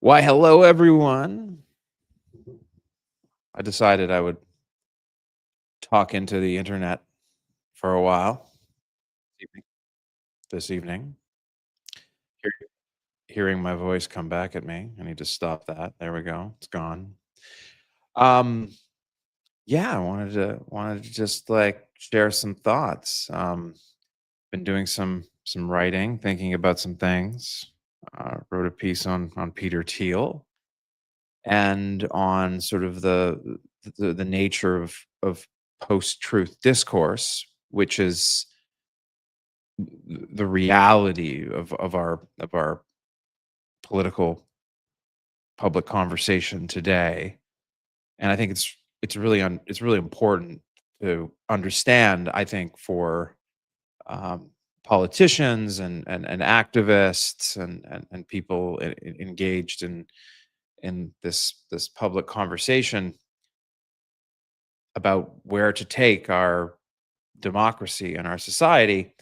Why, hello, everyone. I decided I would talk into the internet for a while evening- this evening. Hear- Hearing my voice come back at me. I need to stop that. There we go. It's gone. Um, yeah, I wanted to just like share some thoughts. Been doing some writing, thinking about some things. Wrote a piece on Peter Thiel and on sort of the nature of post-truth discourse, which is the reality of our political public conversation today. And I think it's really important to understand, I think, for um, politicians and activists and people engaged in this public conversation about where to take our democracy and our society,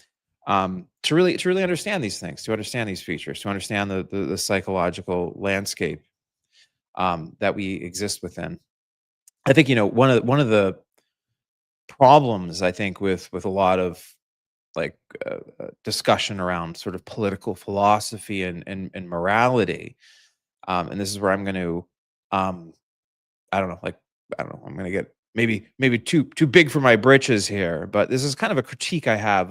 to really understand these things, to understand these features, to understand the psychological landscape that we exist within. I think one of the problems, I think, with a lot of like discussion around sort of political philosophy and morality, and this is where I'm going to um, I don't know, like, I don't know, I'm gonna get maybe too big for my britches here, but this is kind of a critique I have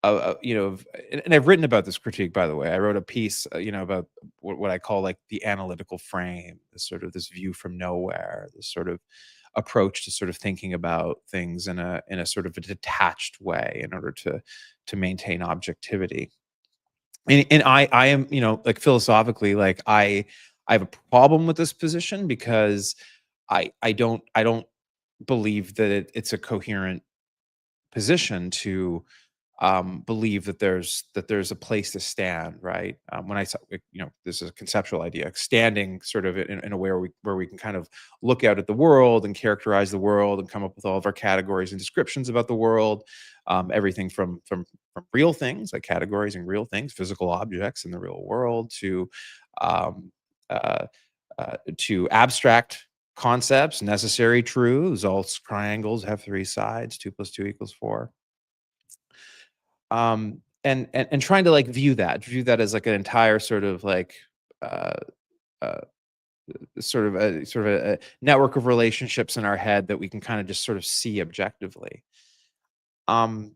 and I've written about this critique, by the way. I wrote a piece, about what I call like the analytical frame, this sort of this view from nowhere, this sort of approach to sort of thinking about things in a sort of a detached way in order to maintain objectivity. And I am, like philosophically, like I have a problem with this position because I don't believe that it's a coherent position to believe that there's a place to stand, right? When I saw, this is a conceptual idea, standing sort of in a way where we can kind of look out at the world and characterize the world and come up with all of our categories and descriptions about the world, everything from real things like categories and real things, physical objects in the real world, um, uh, to abstract concepts, necessary truths. All triangles have three sides. 2 + 2 = 4. And trying to like view that as like an entire sort of like uh, uh, sort of a network of relationships in our head that we can kind of just sort of see objectively. Um,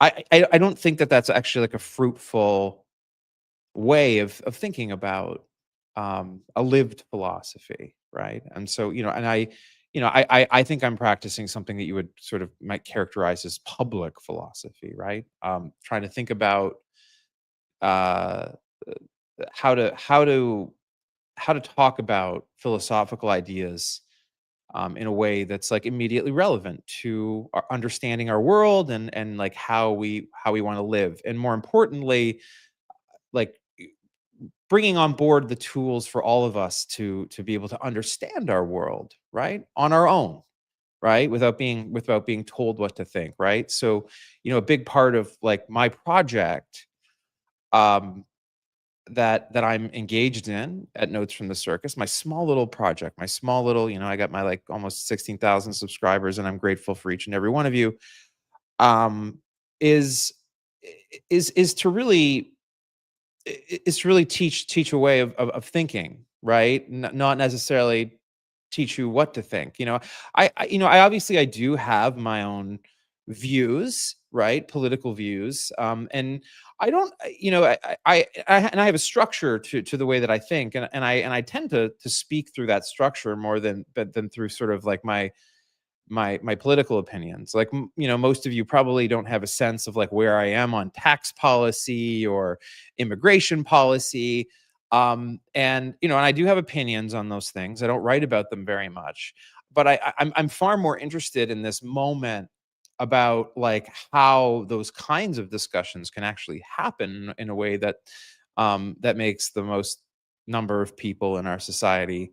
I don't think that that's actually like a fruitful way of thinking about a lived philosophy, right? And so, I think I'm practicing something that you would sort of might characterize as public philosophy, right? Trying to think about uh, how to talk about philosophical ideas in a way that's like immediately relevant to our understanding our world and like how we want to live, and more importantly, like bringing on board the tools for all of us to be able to understand our world, right, on our own, right, without being told what to think, right? So, a big part of like my project, um that I'm engaged in at Notes from the Circus, my small little project, my small little, I got my like almost 16,000 subscribers, and I'm grateful for each and every one of you. Um, is is to really is to really teach a way of thinking, right? Not necessarily teach you what to think. I obviously I do have my own views, right? Political views. And I don't, and I have a structure to the way that I think, and I tend to speak through that structure more than through sort of like my political opinions. Like, most of you probably don't have a sense of like where I am on tax policy or immigration policy. And I do have opinions on those things. I don't write about them very much, but I'm far more interested in this moment about like how those kinds of discussions can actually happen in a way that makes the most number of people in our society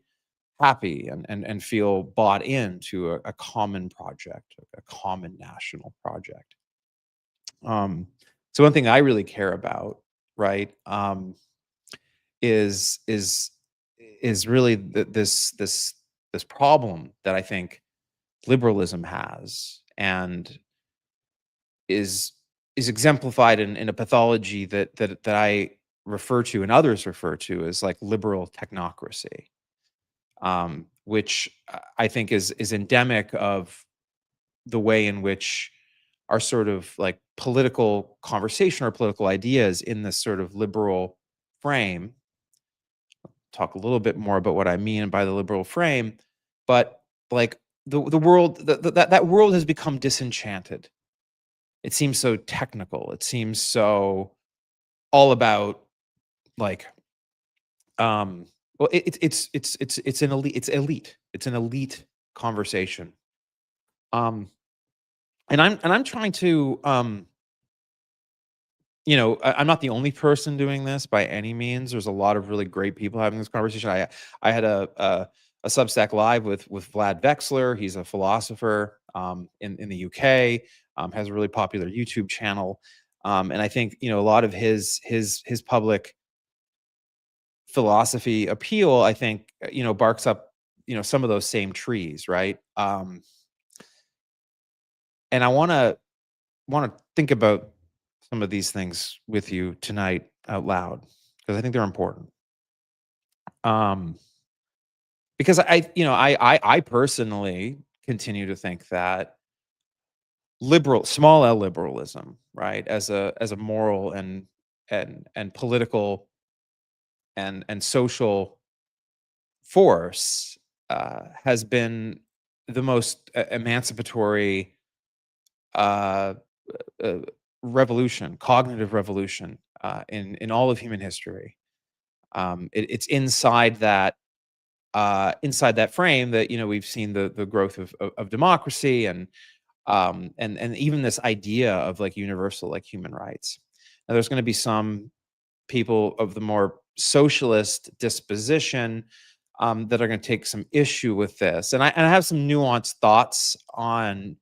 happy and feel bought into a common project, a common national project. Um, so one thing I really care about, right, is is really this problem that I think liberalism has, and is is exemplified in a pathology that I refer to and others refer to as like liberal technocracy, which I think is endemic of the way in which our sort of like political conversation or political ideas in this sort of liberal frame. Talk a little bit more about what I mean by the liberal frame, but like the world that world has become disenchanted. It seems so technical. It seems so all about like well it's an elite, it's an elite conversation. Um and I'm trying to I'm not the only person doing this by any means. There's a lot of really great people having this conversation. I had a Substack live with Vlad Vexler. He's a philosopher in the UK. Has a really popular YouTube channel, and I think a lot of his public philosophy appeal. I think barks up some of those same trees, right? And I want to think about some of these things with you tonight out loud because I think they're important. Um, because I personally continue to think that small L liberalism, right, as a moral and political and social force, has been the most emancipatory uh, uh, revolution, cognitive revolution, in all of human history. It's inside that frame that we've seen the growth of democracy and even this idea of like universal like human rights. Now, there's going to be some people of the more socialist disposition that are going to take some issue with this, and I have some nuanced thoughts on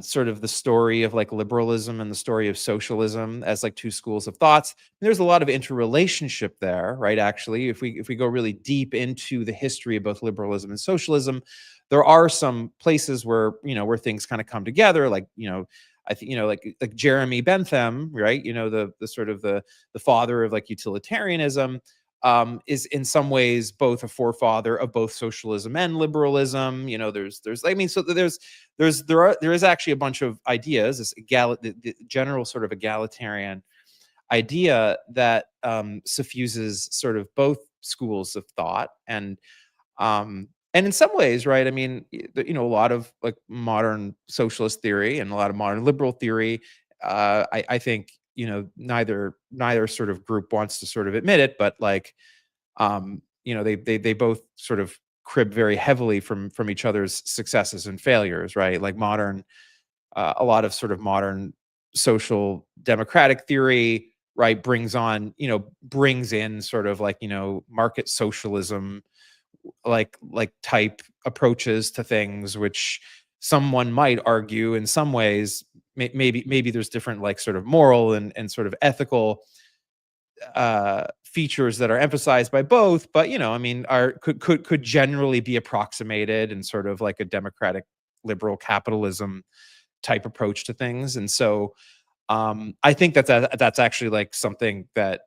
sort of the story of like liberalism and the story of socialism as like two schools of thoughts. There's a lot of interrelationship there, right? Actually, if we go really deep into the history of both liberalism and socialism, there are some places where where things kind of come together. Like I think like Jeremy Bentham, right? The sort of the father of like utilitarianism, is in some ways both a forefather of both socialism and liberalism. There's I mean, so there is actually a bunch of ideas, the general sort of egalitarian idea that suffuses sort of both schools of thought, and in some ways, right? I mean, a lot of like modern socialist theory and a lot of modern liberal theory. I think neither sort of group wants to sort of admit it, but like they both sort of crib very heavily from each other's successes and failures, right? Like a lot of sort of modern social democratic theory, right, brings in sort of like market socialism, like type approaches to things, which someone might argue in some ways maybe there's different like sort of moral and sort of ethical features that are emphasized by both, but I mean, are could generally be approximated in sort of like a democratic liberal capitalism type approach to things. And so I think that's actually like something that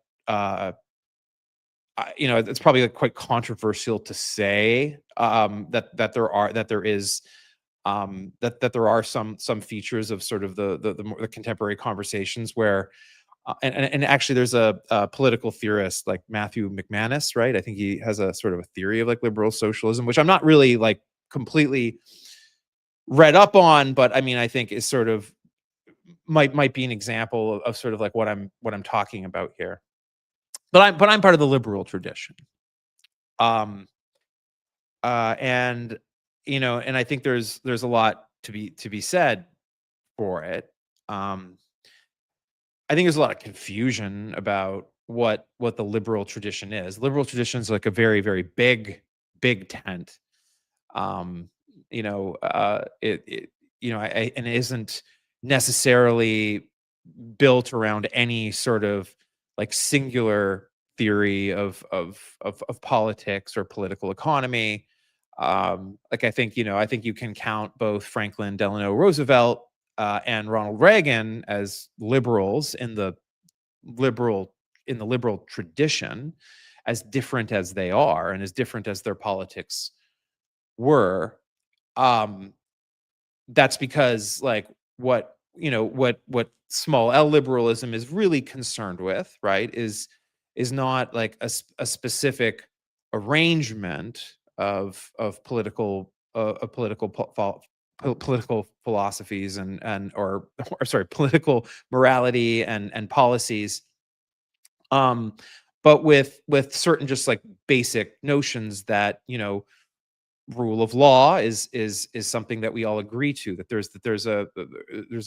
it's probably like quite controversial to say, that there are some features of sort of the contemporary conversations where and actually there's a political theorist like Matthew McManus, right? I think he has a sort of a theory of like liberal socialism, which I'm not really like completely read up on, but I mean I think is sort of might be an example of sort of like what I'm talking about here. But I'm part of the liberal tradition. Um and and I think there's a lot to be said for it. Um I think there's a lot of confusion about what the liberal tradition is. Liberal tradition is like a very, very big tent. Um, and it isn't necessarily built around any sort of like singular theory of politics or political economy. Like I think, I think you can count both Franklin Delano Roosevelt and Ronald Reagan as liberals liberal in the liberal tradition, as different as they are and as different as their politics were. Um, that's because like what small L liberalism is really concerned with, right, is not like a specific arrangement of political philosophies and or sorry, political morality and policies, um but with certain just like basic notions that rule of law is something that we all agree to, that there's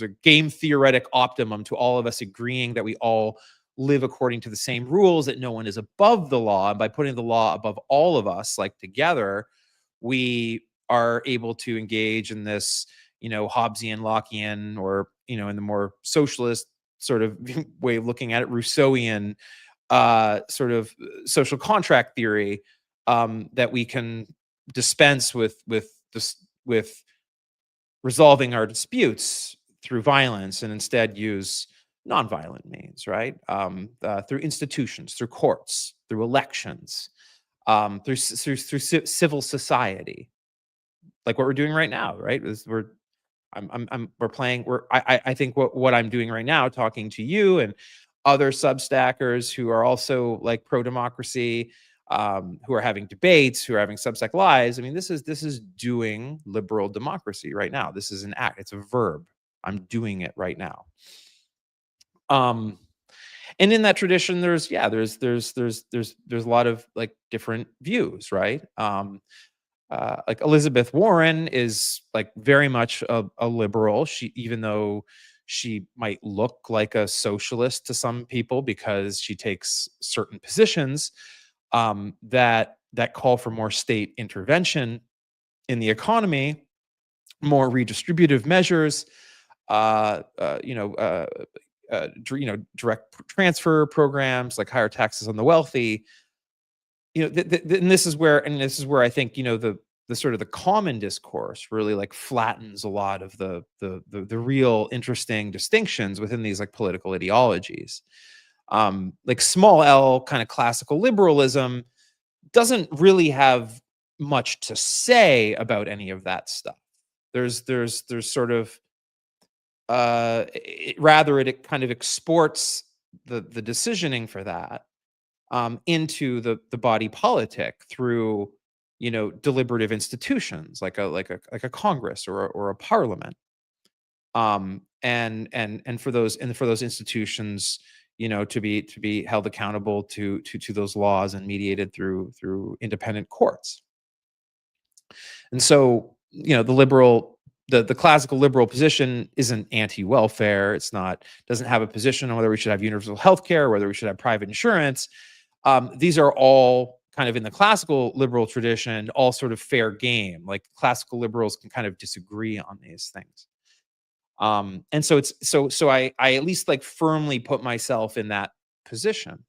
a game theoretic optimum to all of us agreeing that we all live according to the same rules, that no one is above the law, and by putting the law above all of us like together, we are able to engage in this Hobbesian, Lockean, or in the more socialist sort of way of looking at it, Rousseauian sort of social contract theory, that we can dispense with resolving our disputes through violence and instead use nonviolent means, right? Through institutions, through courts, through elections, through civil society, like what we're doing right now, right? Is we're playing. I think what I'm doing right now, talking to you and other substackers who are also like pro democracy, who are having debates, who are having Substack lives. I mean, this is doing liberal democracy right now. This is an act. It's a verb. I'm doing it right now. Um, and in that tradition, there's a lot of like different views, right? Like Elizabeth Warren is like very much a liberal. Even though she might look like a socialist to some people because she takes certain positions, that call for more state intervention in the economy, more redistributive measures, uh, uh, you know, uh, direct transfer programs like higher taxes on the wealthy. And this is where I think the sort of the common discourse really like flattens a lot of the real interesting distinctions within these like political ideologies. Like small L kind of classical liberalism doesn't really have much to say about any of that stuff. There's sort of rather it kind of exports the decisioning for that into the body politic through deliberative institutions like a Congress or a parliament, and for those institutions to be held accountable to those laws and mediated through independent courts. And so the classical liberal position isn't anti-welfare. It's not doesn't have a position on whether we should have universal health care, whether we should have private insurance. These are all kind of in the classical liberal tradition, all sort of fair game. Like classical liberals can kind of disagree on these things. And so I at least like firmly put myself in that position.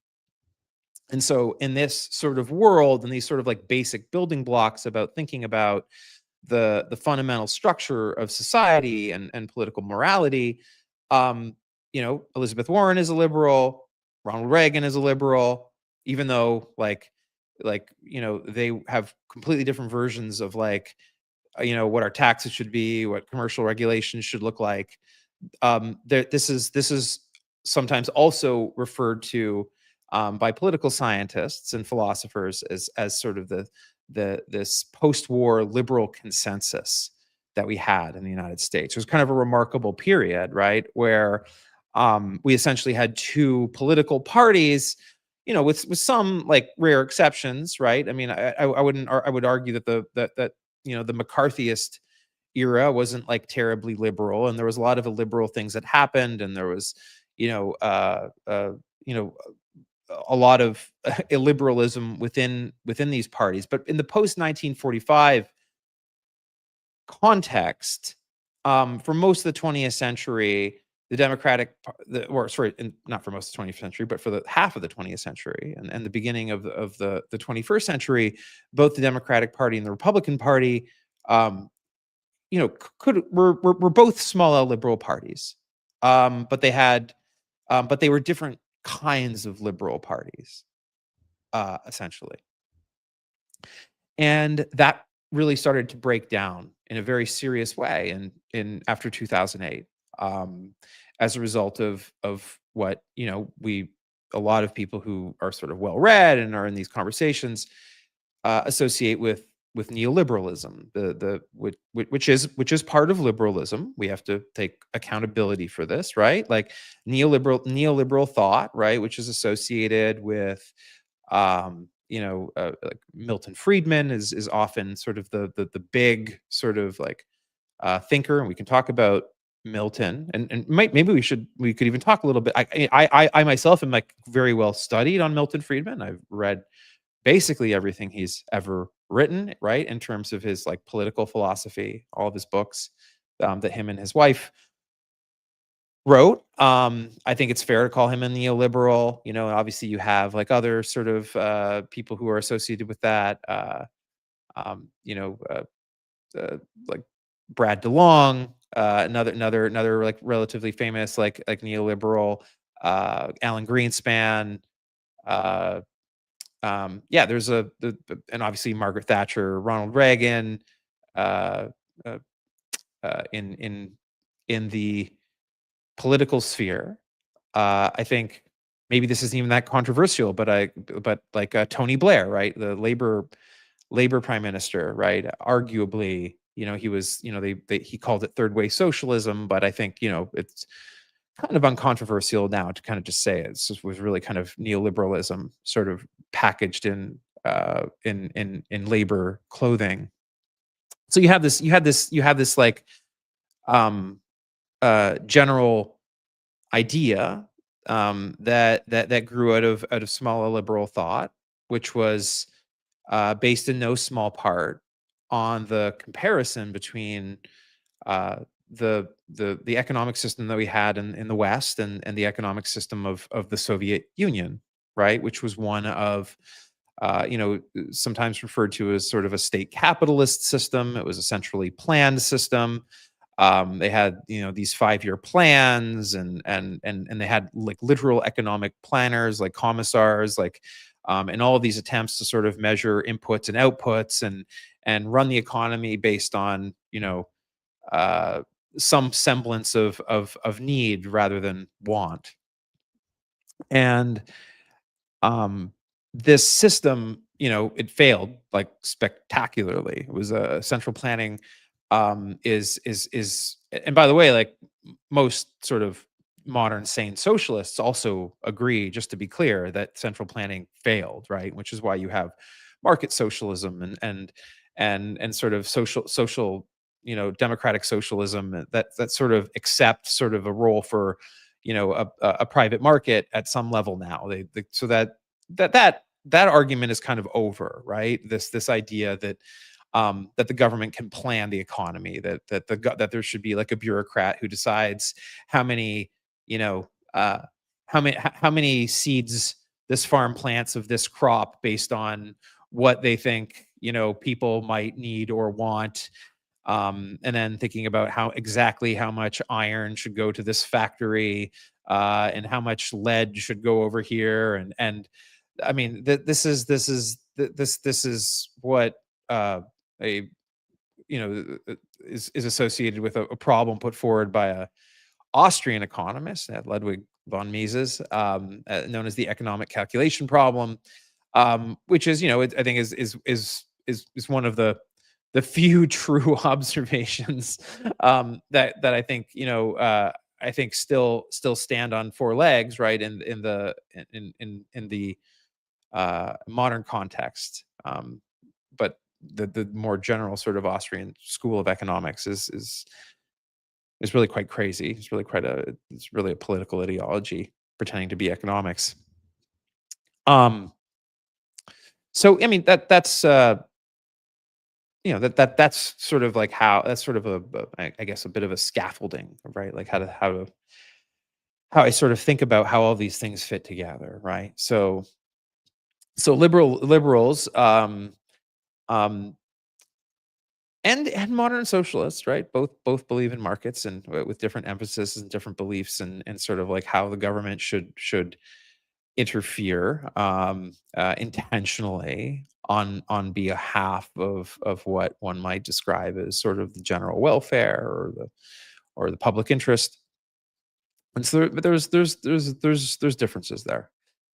And so in this sort of world and these sort of like basic building blocks about thinking about the fundamental structure of society and political morality, Elizabeth Warren is a liberal, Ronald Reagan is a liberal, even though they have completely different versions of like what our taxes should be, what commercial regulations should look like. This is sometimes also referred to by political scientists and philosophers as sort of this post-war liberal consensus that we had in the United States. It was kind of a remarkable period, right, where we essentially had two political parties, with some like rare exceptions, right? I mean, I would argue that the McCarthyist era wasn't like terribly liberal, and there was a lot of illiberal things that happened, and there was, you know, you know, a lot of illiberalism within these parties. But in the post 1945 context, for most of the 20th century, the Democratic, or sorry, not for most of the 20th century, but for the half of the 20th century and the beginning of the 21st century, both the Democratic Party and the Republican Party, um, could were both small L liberal parties, but but they were different kinds of liberal parties, essentially, and that really started to break down in a very serious way in after 2008, um, as a result of what we a lot of people who are sort of well read and are in these conversations associate with neoliberalism, which is part of liberalism. We have to take accountability for this, right? Like neoliberal thought, right, which is associated with like Milton Friedman is often sort of the big sort of like thinker, and we can talk about Milton, and maybe we could even talk a little bit. I myself am like very well studied on Milton Friedman. I've read basically everything he's ever written, right? In terms of his like political philosophy, all of his books that him and his wife wrote. I think it's fair to call him a neoliberal. Obviously you have like other sort of people who are associated with that. Um, you know, uh, uh, like Brad DeLong, another like relatively famous like neoliberal. Alan Greenspan. Uh, yeah, there's and obviously Margaret Thatcher, Ronald Reagan, uh, uh, in the political sphere. I think maybe this isn't even that controversial, but like Tony Blair, right, the Labor Prime Minister, right, arguably, he was, he called it third way socialism, but I think it's kind of uncontroversial now to kind of just say was really kind of neoliberalism sort of packaged in labor clothing. So you have this like um general idea that grew out of smaller liberal thought, which was based in no small part on the comparison between uh, the economic system that we had in the West and the economic system of the Soviet Union, right? Which was one of sometimes referred to as sort of a state capitalist system. It was a centrally planned system. They had these 5-year plans and they had like literal economic planners like commissars like and all of these attempts to sort of measure inputs and outputs and run the economy based on uh, some semblance of need rather than want. And um, this system, it failed like spectacularly. It was a central planning is and by the way, like most sort of modern sane socialists also agree, just to be clear, that central planning failed, right? Which is why you have market socialism and sort of social democratic socialism that sort of accepts sort of a role for a private market at some level now. So that argument is kind of over, right? This idea that the government can plan the economy, that there should be like a bureaucrat who decides how many, you know, uh, how many seeds this farm plants of this crop based on what they think people might need or want, and then thinking about how much iron should go to this factory, and how much lead should go over here, and I mean this is what a is associated with a problem put forward by a Austrian economist, Ludwig von Mises, known as the economic calculation problem, which is I think is one of the few true observations that I think I think still stand on four legs, right? In the modern context. But the more general sort of Austrian school of economics is really quite crazy. It's really a political ideology pretending to be economics. Um, so I mean that's sort of like how that's sort of I guess a bit of a scaffolding, right? Like how to how I sort of think about how all these things fit together, right? So liberals, um, and modern socialists, right? Both believe in markets and with different emphasis and different beliefs and sort of like how the government should interfere intentionally on behalf of what one might describe as sort of the general welfare or the public interest. And so but there's differences there.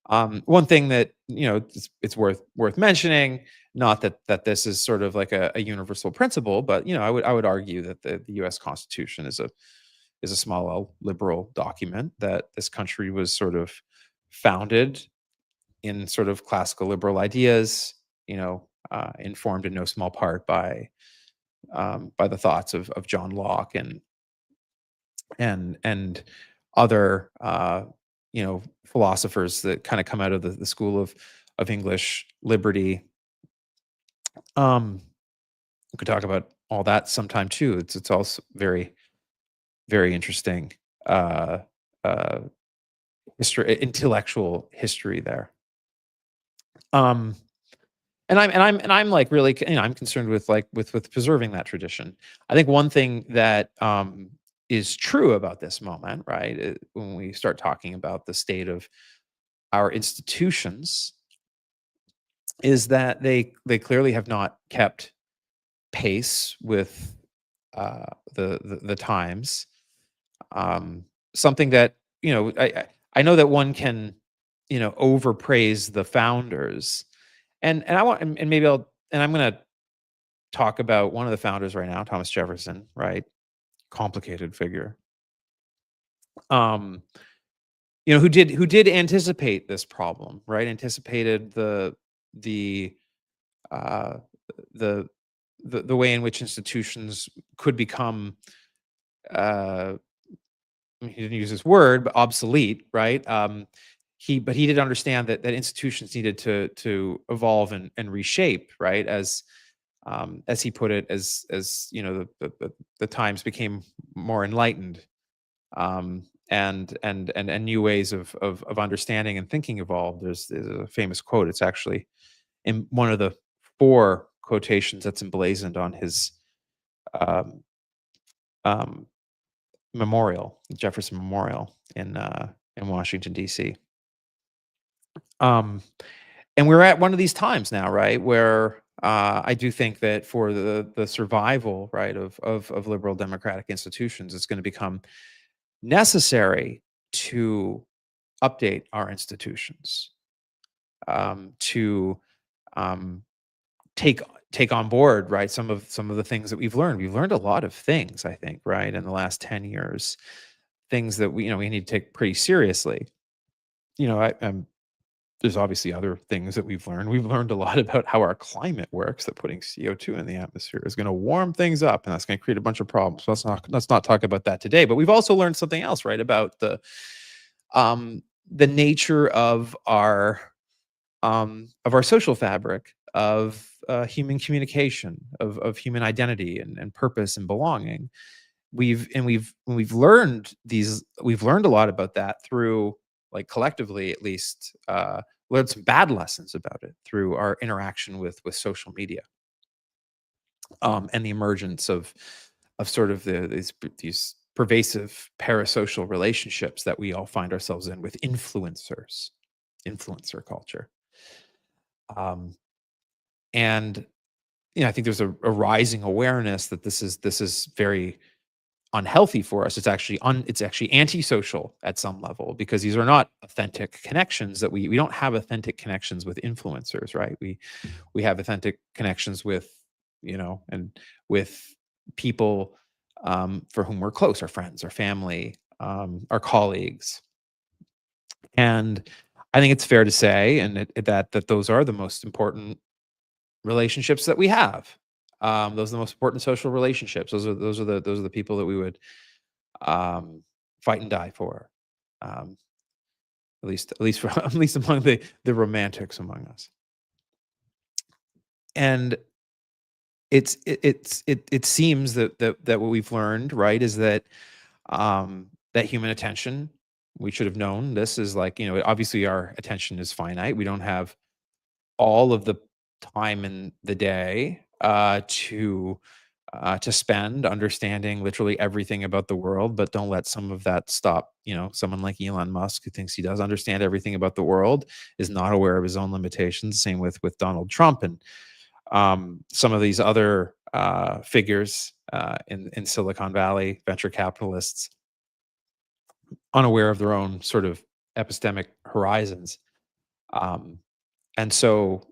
One thing that it's worth mentioning, not that this is sort of like a universal principle, but I would argue that the U.S. Constitution is a small L liberal document, that this country was sort of founded in sort of classical liberal ideas, informed in no small part by the thoughts of John Locke and other philosophers that kind of come out of the school of English liberty. We could talk about all that sometime too. It's also very, very interesting uh, uh, intellectual history there. Um, and I'm like really I'm concerned with like with preserving that tradition. I think one thing that is true about this moment, right, when we start talking about the state of our institutions, is that they clearly have not kept pace with the times. Something that I know that one can overpraise the founders, and I want and maybe I'm going to talk about one of the founders right now, Thomas Jefferson, right? Complicated figure. Um, who did anticipate this problem, right? Anticipated the uh the the way in which institutions could become uh he didn't use this word, but obsolete, right? He did understand that institutions needed to evolve and reshape, right? As he put it, as the times became more enlightened, and new ways of understanding and thinking evolved. There's a famous quote. It's actually in one of the four quotations that's emblazoned on his um, um, memorial, Jefferson Memorial in Washington D.C. Um, and we're at one of these times now, right, where I do think that for the survival, right, of liberal democratic institutions, it's going to become necessary to update our institutions, to um, take take on board, right, some of the things that we've learned. We've learned a lot of things, I think, right, in the last 10 years, things that we need to take pretty seriously. There's obviously other things that we've learned. We've learned a lot about how our climate works, that putting CO2 in the atmosphere is going to warm things up, and that's going to create a bunch of problems. So let's not talk about that today. But we've also learned something else, right, about the nature of our social fabric, of human communication, of human identity and purpose and belonging. We've learned a lot about that through, like, collectively at least, learned some bad lessons about it through our interaction with social media, and the emergence of sort of these pervasive parasocial relationships that we all find ourselves in with influencer culture. um, and I think there's a rising awareness that this is very unhealthy for us. It's actually antisocial at some level, because these are not authentic connections. That we don't have authentic connections with influencers, right? We have authentic connections and with people, for whom we're close, our friends, our family, our colleagues. And I think it's fair to say, and that those are the most important relationships that we have. Those are the most important social relationships. Those are the people that we would fight and die for. Um, at least for, at least among the romantics among us. And it seems that what we've learned, right, is that human attention We should have known this is like, obviously our attention is finite. We don't have all of the time in the day to spend understanding literally everything about the world, but don't let some of that stop. Someone like Elon Musk, who thinks he does understand everything about the world, is not aware of his own limitations. Same with Donald Trump and some of these other figures in Silicon Valley, venture capitalists, unaware of their own sort of epistemic horizons. Um, and so,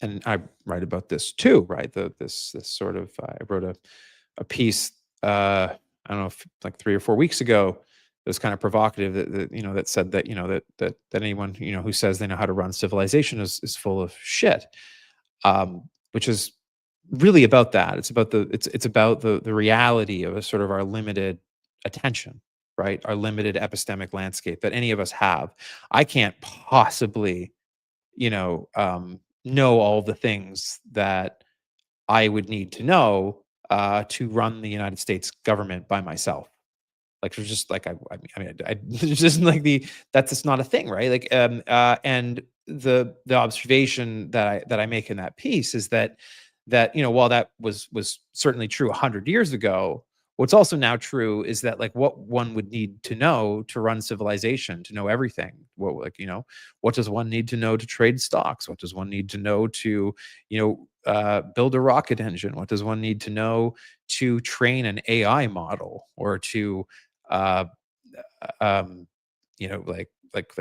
and I write about this too, right? This sort of I wrote a piece. I don't know if like 3 or 4 weeks ago. It was kind of provocative that said that that anyone who says they know how to run civilization is full of shit, which is really about that. It's about the reality of a sort of our limited attention, right? Our limited epistemic landscape that any of us have. I can't possibly know all the things that I would need to know to run the United States government by myself. Like there's just like there's just like that's just not a thing, right? And the observation that I make in that piece is that while that was certainly true 100 years ago, what's also now true is that like what one would need to know to run civilization, to know everything. What does one need to know to trade stocks? What does one need to know to build a rocket engine? What does one need to know to train an AI model or to uh, um,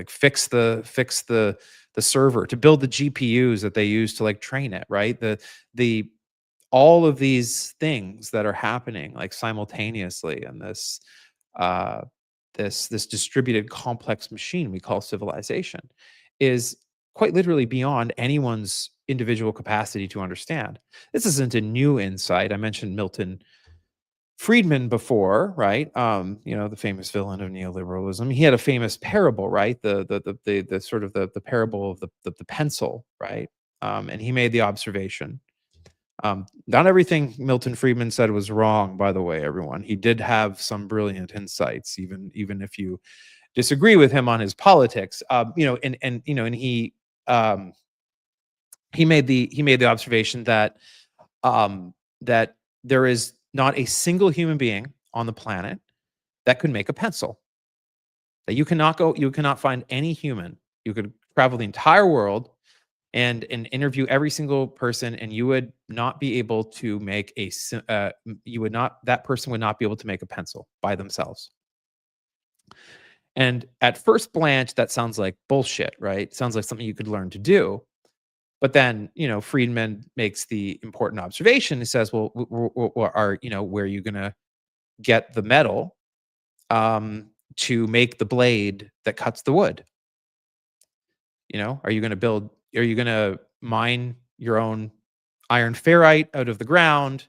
fix the server, to build the GPUs that they use to like train it, right? The all of these things that are happening like simultaneously in uh this distributed complex machine we call civilization is quite literally beyond anyone's individual capacity to understand. This isn't a new insight. I mentioned Milton Friedman before, right? The famous villain of neoliberalism. He had a famous parable, right? The sort of the parable of the pencil, right? And he made the observation. Not everything Milton Friedman said was wrong, by the way, everyone. He did have some brilliant insights, even if you disagree with him on his politics. And um, he made the observation that there is not a single human being on the planet that could make a pencil. That you cannot find any human. You could travel the entire world and interview every single person, and you would not be able to make you would not that person would not be able to make a pencil by themselves. And at first glance, that sounds like bullshit, right? Sounds like something you could learn to do. But then, Friedman makes the important observation. He says, "Well, where are you going to get the metal to make the blade that cuts the wood? Are you going to build? Are you going to mine your own iron ferrite out of the ground,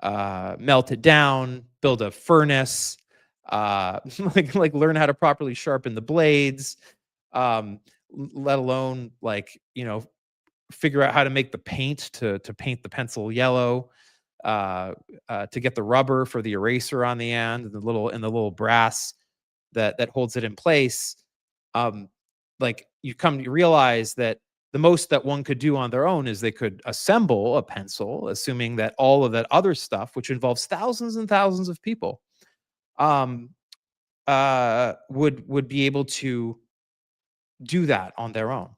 melt it down, build a furnace, like learn how to properly sharpen the blades, let alone figure out how to make the paint to paint the pencil yellow, to get the rubber for the eraser on the end, and the little brass that holds it in place. Like you come to realize that the most that one could do on their own is they could assemble a pencil, assuming that all of that other stuff, which involves thousands and thousands of people, um, would be able to do that on their own.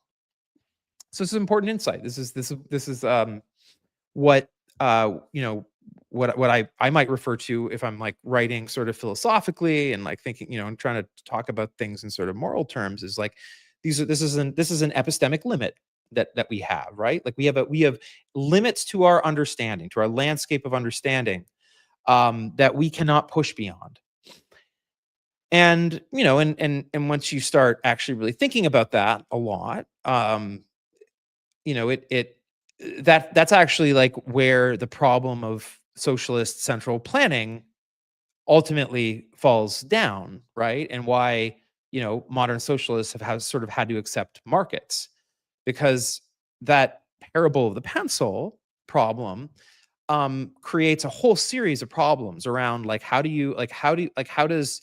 So this is important insight. This is what what I might refer to if I'm like writing sort of philosophically and like thinking, and trying to talk about things in sort of moral terms, is like this is an epistemic limit that we have, right? Like we have limits to our understanding, to our landscape of understanding, that we cannot push beyond. And and once you start actually really thinking about that a lot, it that's actually like where the problem of socialist central planning ultimately falls down, right? And why modern socialists have sort of had to accept markets, because that parable of the pencil problem creates a whole series of problems around like how does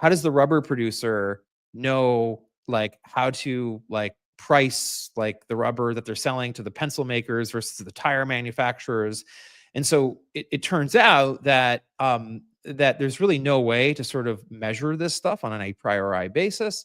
how does the rubber producer know like how to like price like the rubber that they're selling to the pencil makers versus the tire manufacturers? And so it turns out that that there's really no way to sort of measure this stuff on an a priori basis.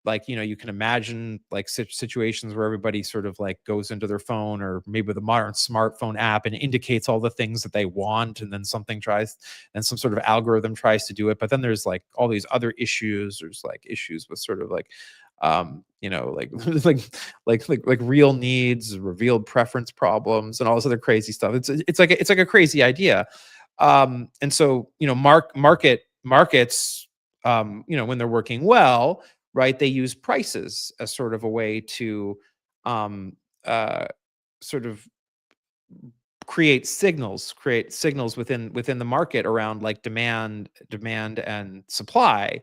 Like, you know, you can imagine like situations where everybody sort of like goes into their phone or maybe with a modern smartphone app and indicates all the things that they want, and then something tries and some sort of algorithm tries to do it. But then there's like all these other issues. There's like issues with sort of like you know, like like real needs, revealed preference problems, and all this other crazy stuff. It's like a crazy idea. And so, you know, markets, you know, when they're working well, right, they use prices as sort of a way to um, uh, sort of create signals within the market around like demand and supply,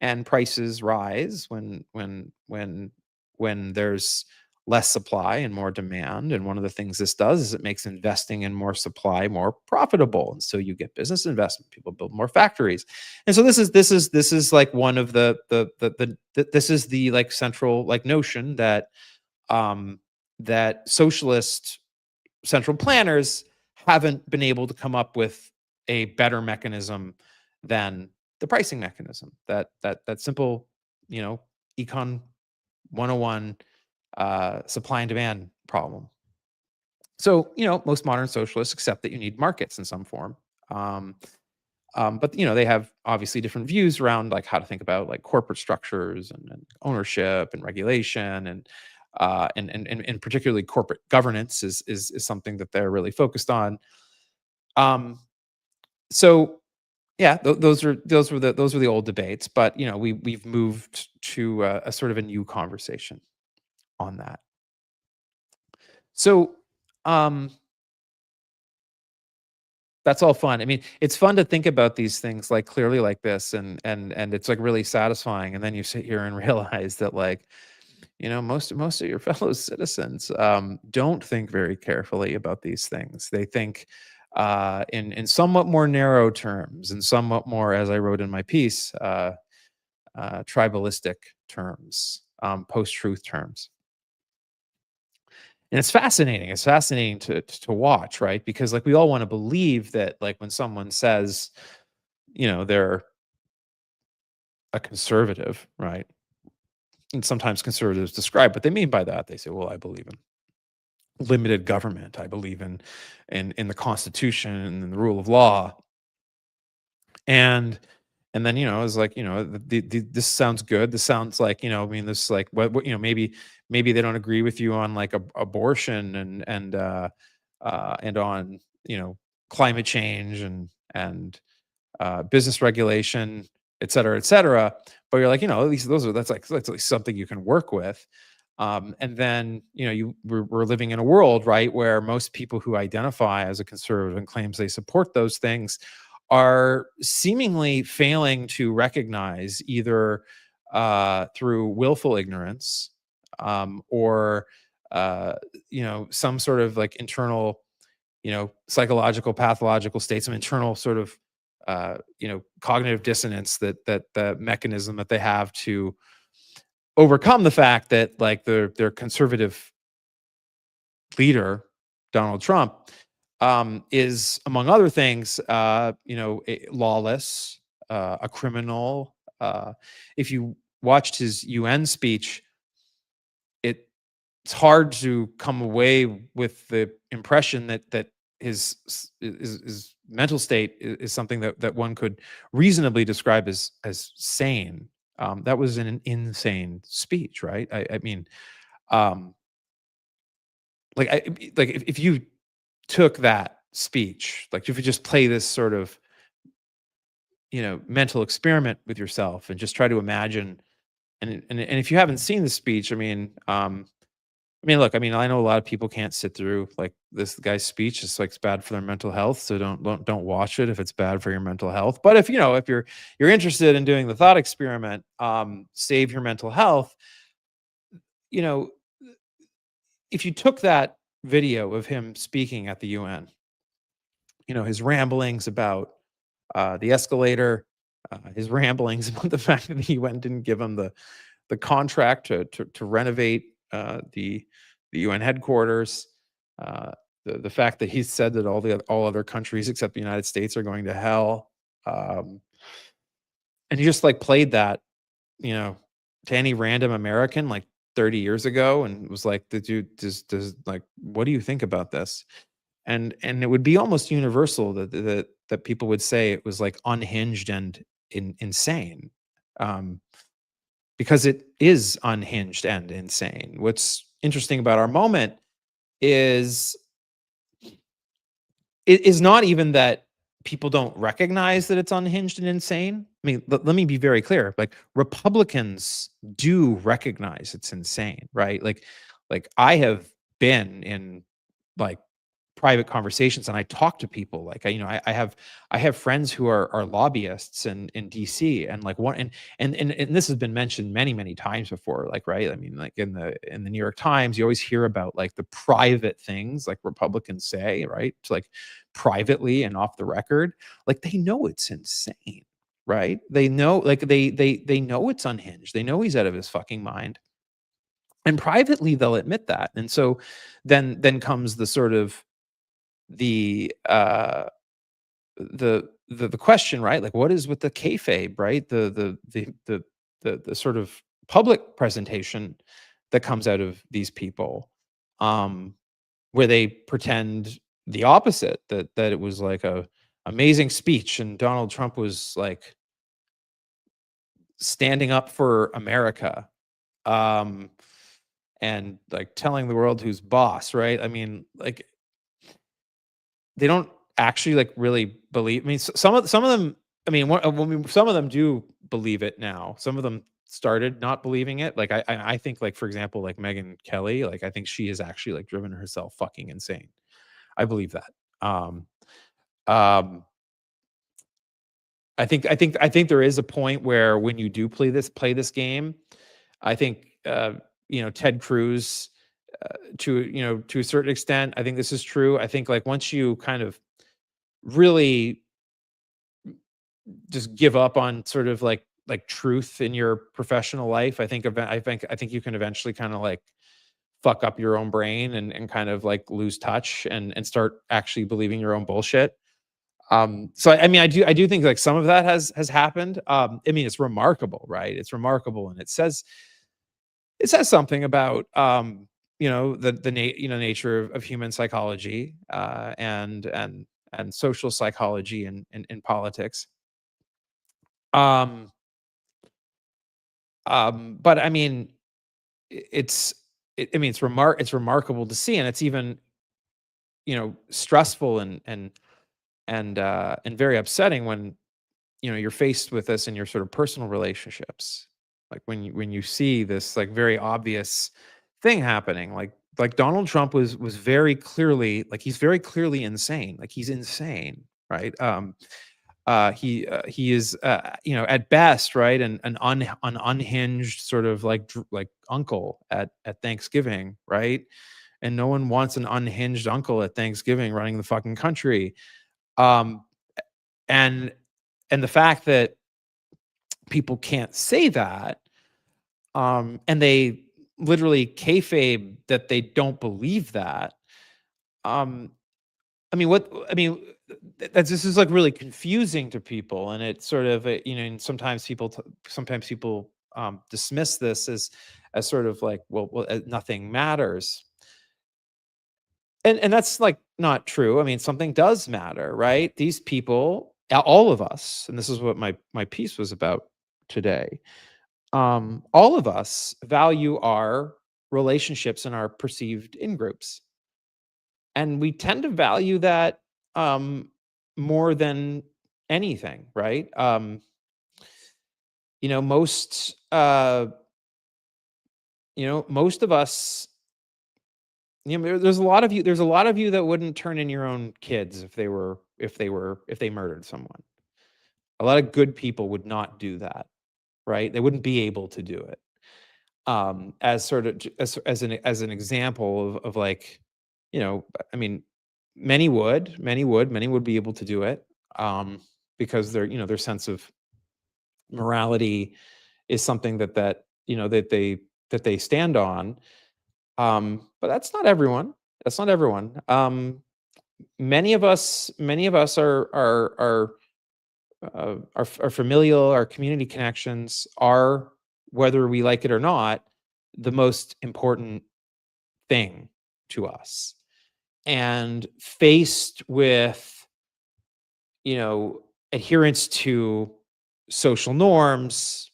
and prices rise when there's less supply and more demand. And one of the things this does is it makes investing in more supply more profitable, and so you get business investment, people build more factories. And so this is like one of this is the like central like notion that um that socialist central planners haven't been able to come up with a better mechanism than the pricing mechanism. That simple, you know, econ 101 supply and demand problem. So, you know, most modern socialists accept that you need markets in some form. Um, but you know, they have obviously different views around like how to think about like corporate structures and ownership and regulation and particularly corporate governance is something that they're really focused on. Um, so yeah, those were the old debates, but you know, we've moved to a sort of a new conversation on that. So um, that's all fun. I mean, it's fun to think about these things like clearly like this, and it's like really satisfying. And then you sit here and realize that like, you know, most of your fellow citizens don't think very carefully about these things. They think in somewhat more narrow terms and somewhat more, as I wrote in my piece, tribalistic terms, post-truth terms. And it's fascinating. It's fascinating to watch, right? Because like we all want to believe that like when someone says, you know, they're a conservative, right? And sometimes conservatives describe what they mean by that. They say, well, I believe in limited government. I believe in the Constitution and the rule of law. And and then, you know, it's like, you know, this sounds good. This sounds like, you know, I mean, this like what you know, maybe they don't agree with you on like abortion and on, you know, climate change and business regulation, et cetera, et cetera. But you're like, you know, at least that's like something you can work with. And then, you know, we're living in a world, right, where most people who identify as a conservative and claims they support those things are seemingly failing to recognize either through willful ignorance or you know, some sort of like internal, you know, psychological pathological state, some internal sort of you know, cognitive dissonance, that the mechanism that they have to overcome the fact that like their conservative leader, Donald Trump, is among other things, you know, lawless, a criminal. If you watched his UN speech, it's hard to come away with the impression that his mental state is something that one could reasonably describe as sane. That was an insane speech, right? I mean, um, like if you took that speech, like if you just play this sort of, you know, mental experiment with yourself and just try to imagine, and if you haven't seen the speech, I mean, look, I mean, I know a lot of people can't sit through like this guy's speech. It's like it's bad for their mental health, so don't watch it if it's bad for your mental health. But if you know, if you're interested in doing the thought experiment, save your mental health. You know, if you took that video of him speaking at the UN, you know, his ramblings about the escalator, his ramblings about the fact that the UN didn't give him the contract to renovate the UN headquarters. Uh, the fact that he said that all other countries except the United States are going to hell. Um, and he just like played that, you know, to any random American like 30 years ago and was like, the dude does like, what do you think about this? And it would be almost universal that people would say it was like unhinged and insane. Um, because it is unhinged and insane. What's interesting about our moment is it is not even that people don't recognize that it's unhinged and insane. I mean, let me be very clear. Like Republicans do recognize it's insane, right? Like I have been in like private conversations and I talk to people like I have friends who are lobbyists in DC and like one and this has been mentioned many times before, like, right, I mean, like in the New York Times you always hear about like the private things like Republicans say, right, it's like privately and off the record, like they know it's insane, right, they know, like they know it's unhinged, they know he's out of his fucking mind, and privately they'll admit that. And so then comes the sort of the question, right? Like, what is with the kayfabe, right? The sort of public presentation that comes out of these people, um, where they pretend the opposite, that it was like a amazing speech and Donald Trump was like standing up for America, um, and like telling the world who's boss, right? I mean, like they don't actually, like, really believe, I mean, some of them, I mean, some of them do believe it now. Some of them started not believing it. Like, I think, like, for example, like, Megyn Kelly, like, I think she has actually, like, driven herself fucking insane. I believe that. Um, um, I think there is a point where when you do play this game, I think, Ted Cruz, to a certain extent, I think this is true. I think, like, once you kind of really just give up on sort of like truth in your professional life, I think you can eventually kind of like fuck up your own brain and kind of like lose touch and start actually believing your own bullshit. So I mean, I do think like some of that has happened. I mean, it's remarkable, right? It's remarkable, and it says something about nature of human psychology, and social psychology and politics. Um, but I mean, it's I mean, it's remarkable to see, and it's even, stressful and very upsetting when, you're faced with this in your sort of personal relationships. Like when you see this like very obvious thing happening, like Donald Trump was very clearly, like, he's very clearly insane. Like, he's insane, right? He is, at best, right, an unhinged sort of like like uncle at Thanksgiving, right? And no one wants an unhinged uncle at Thanksgiving running the fucking country. Um, and the fact that people can't say that, and they literally kayfabe that they don't believe that. Um, I mean, that's this is like really confusing to people, and it's sort of and sometimes people dismiss this as sort of like, well, nothing matters, and that's like not true. I mean, something does matter, right? These people, all of us, and this is what my piece was about today. All of us value our relationships and our perceived in groups, and we tend to value that, um, more than anything, right? You know, most most of us, there's a lot of you that wouldn't turn in your own kids if they murdered someone. A lot of good people would not do that, right? They wouldn't be able to do it. As sort of as an example of like, I mean, many would be able to do it, because their sense of Morality is something that they stand on. But that's not everyone. That's not everyone. Many of us our familial, our community connections are, whether we like it or not, the most important thing to us. And faced with, you know, adherence to social norms,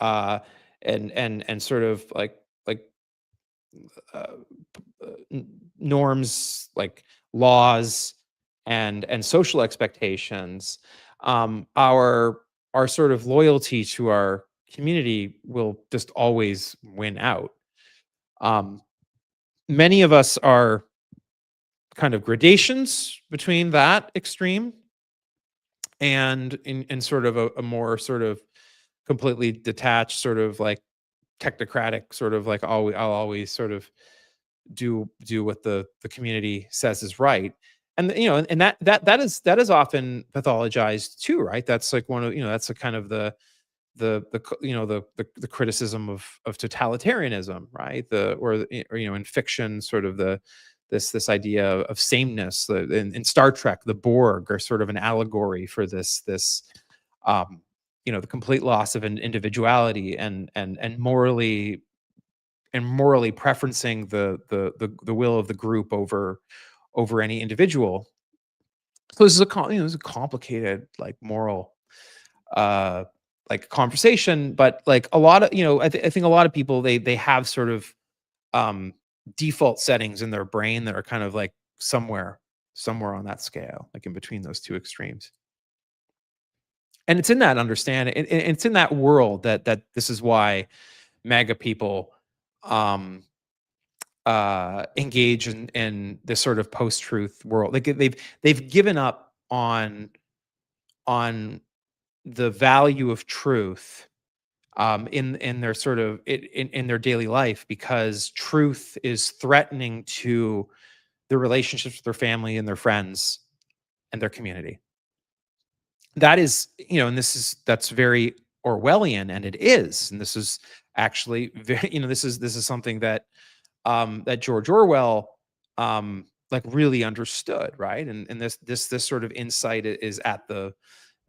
uh, and sort of like uh, norms, like laws and social expectations, our sort of loyalty to our community will just always win out. Um, Many of us are kind of gradations between that extreme and in sort of a more sort of completely detached, sort of like technocratic, sort of like I'll always sort of do what the community says is right. And and that is often pathologized too, right? That's like one of, that's a kind of the criticism of totalitarianism, right? Or in fiction, sort of this idea of sameness. In Star Trek, the Borg are sort of an allegory for this um the complete loss of an individuality, and morally preferencing the will of the group over any individual. So this is a complicated, like, moral, uh like, conversation. But like a lot of, I think a lot of people, they have sort of um default settings in their brain that are kind of like somewhere on that scale, like in between those two extremes. And it's in that understanding, and it's in that world that this is why MAGA people um engage in this sort of post-truth world. Like, they've given up on the value of truth, in their sort of in their daily life, because truth is threatening to their relationships with their family and their friends and their community. That is, and that's very Orwellian, and it is. And this is actually very, this is something that George Orwell, like, really understood, right? And this sort of insight is at the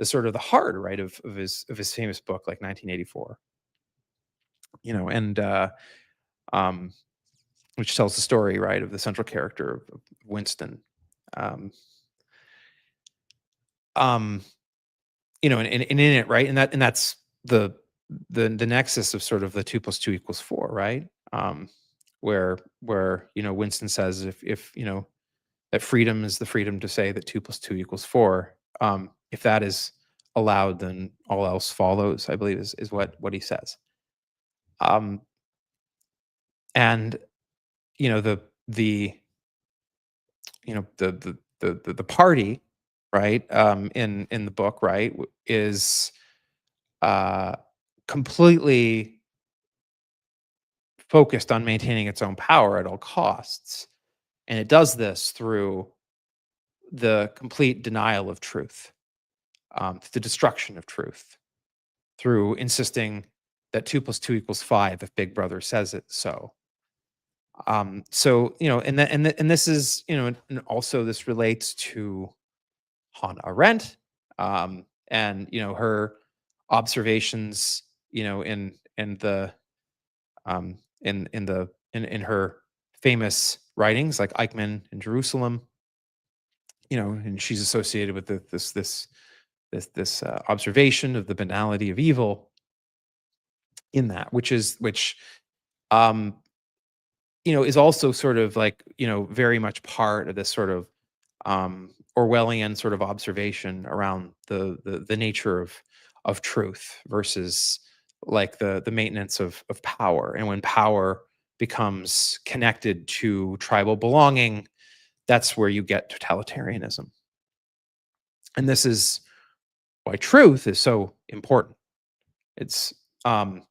sort of the heart, right, of his famous book, like 1984. And um, which tells the story, right, of the central character of Winston. Um, um, and in it, right, and that's the the nexus of sort of the 2 + 2 = 4, right? Where Winston says, if that freedom is the freedom to say that 2 + 2 = 4. If that is allowed, then all else follows, I believe, is what he says. Um, and the the party, right, in the book, right, is uh, completely focused on maintaining its own power at all costs, and it does this through the complete denial of truth, the destruction of truth, through insisting that 2 + 2 = 5 if Big Brother says it so. So, and this is, and also this relates to Hannah Arendt, and her observations, in the in her famous writings, like Eichmann in Jerusalem. And she's associated with this observation of the banality of evil in that, which um is also sort of like, very much part of this sort of Orwellian sort of observation around the nature of truth versus, like, the maintenance of power. And when power becomes connected to tribal belonging, that's where you get totalitarianism. And this is why truth is so important. It's and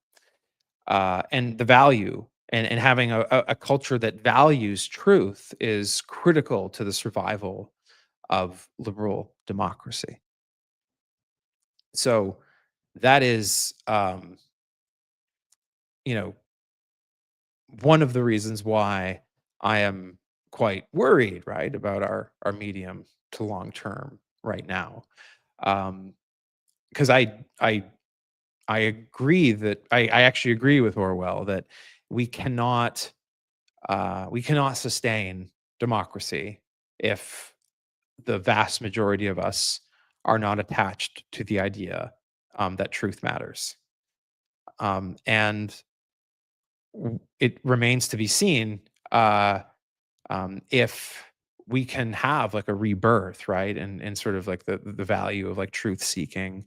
the value, and having a culture that values truth is critical to the survival of liberal democracy. So, that is, you know, one of the reasons why I am quite worried, right, about our medium to long term right now. Um, because I agree that I actually agree with Orwell that we cannot we cannot sustain democracy if the vast majority of us are not attached to the idea that truth matters. And it remains to be seen uh, if we can have like a rebirth, right? And sort of like the value of like truth seeking,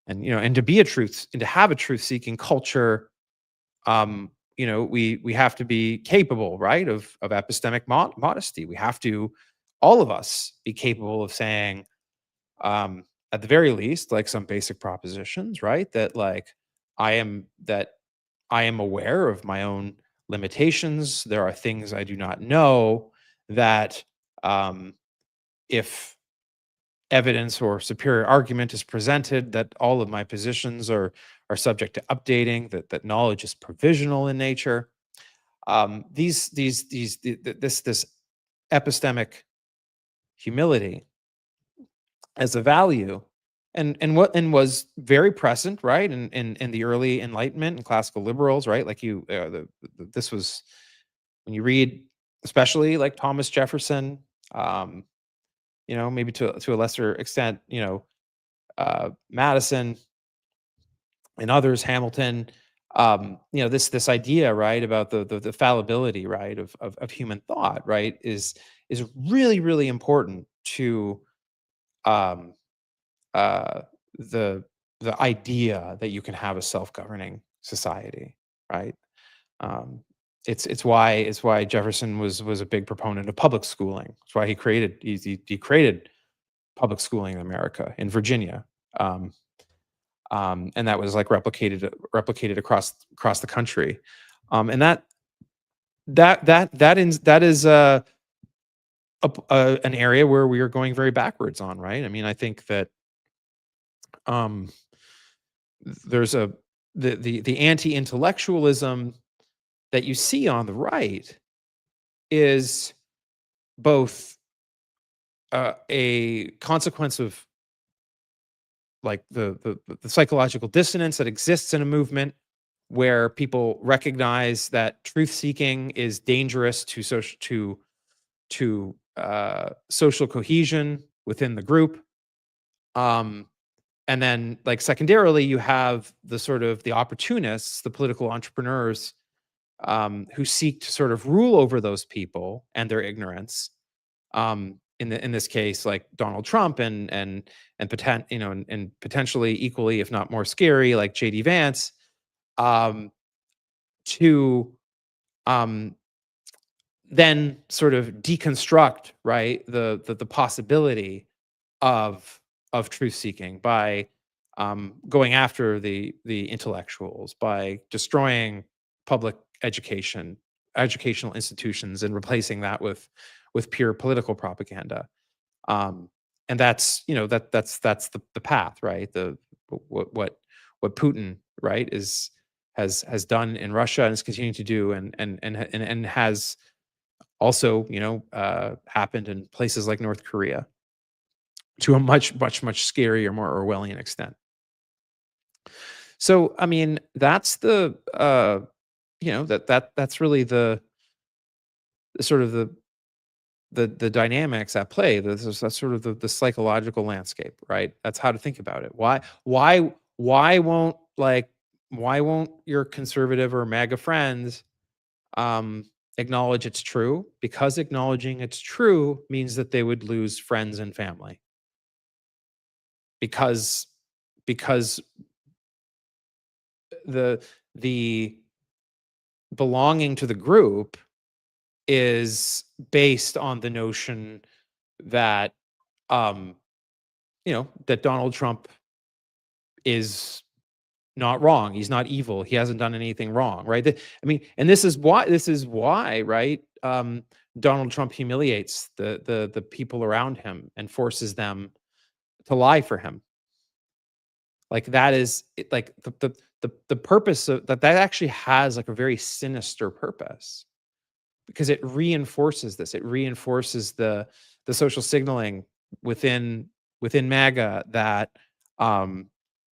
and and to be a truth and to have a truth seeking culture. We have to be capable, right, of epistemic modesty. We have to, all of us, be capable of saying, at the very least, like some basic propositions, right? That I am aware of my own limitations. There are things I do not know that, um, if evidence or superior argument is presented, that all of my positions are subject to updating. That knowledge is provisional in nature. This epistemic humility as a value, and was very present, right, in the early Enlightenment and classical liberals, right, like this was, when you read, especially like Thomas Jefferson, um maybe to a lesser extent, Madison and others, Hamilton, this idea, right, about the fallibility, right, of human thought, right, is really, really important to, um uh, the the idea that you can have a self-governing society, right? Um, it's why Jefferson was a big proponent of public schooling. It's why he created public schooling in America, in Virginia, um, and that was like replicated across the country, and that is an area where we are going very backwards on, right? I mean, I think that, um, there's a the anti-intellectualism that you see on the right is both a consequence of like the psychological dissonance that exists in a movement where people recognize that truth seeking is dangerous to social cohesion within the group. um and then, like, secondarily, you have the opportunists, the political entrepreneurs, who seek to sort of rule over those people and their ignorance. In this case, like Donald Trump, and potentially equally, if not more scary, like JD Vance, um, to um, then sort of deconstruct, right, the possibility of truth seeking by, going after the intellectuals, by destroying public educational institutions, and replacing that with pure political propaganda. um and that's, that's the path, right? The what Putin, right, is has done in Russia and is continuing to do, and has also, happened in places like North Korea, to a much, much, much scarier, more Orwellian extent. So, I mean, that's that's really the sort of the dynamics at play. That's sort of the psychological landscape, right? That's how to think about it. Why won't, like, why won't your conservative or MAGA friends, um, acknowledge it's true? Because acknowledging it's true means that they would lose friends and family, because because the the belonging to the group is based on the notion that, um that Donald Trump is not wrong, he's not evil, he hasn't done anything wrong, right? I mean, and this is why, right, Donald Trump humiliates the people around him and forces them to lie for him. Like that is like the purpose of that actually has like a very sinister purpose because it reinforces this. It reinforces the social signaling within MAGA that um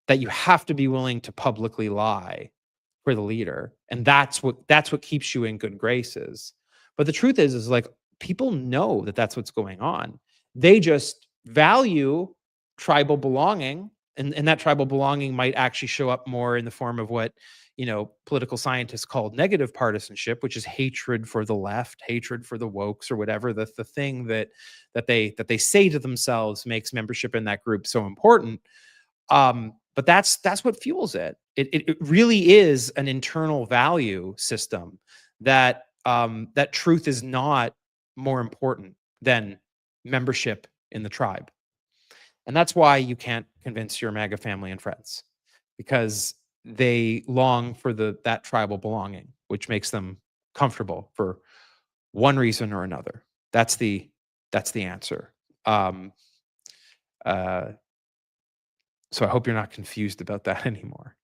that you have to be willing to publicly lie for the leader, and that's what keeps you in good graces. But the truth is like people know that that's what's going on. They just value tribal belonging, and that tribal belonging might actually show up more in the form of what political scientists call negative partisanship, which is hatred for the left, hatred for the wokes, or whatever the thing that they say to themselves makes membership in that group so important. But that's what fuels it. It really is an internal value system that that truth is not more important than membership in the tribe. And that's why you can't convince your MAGA family and friends, because they long for that tribal belonging, which makes them comfortable for one reason or another. That's the answer. Um, uh, so I hope you're not confused about that anymore.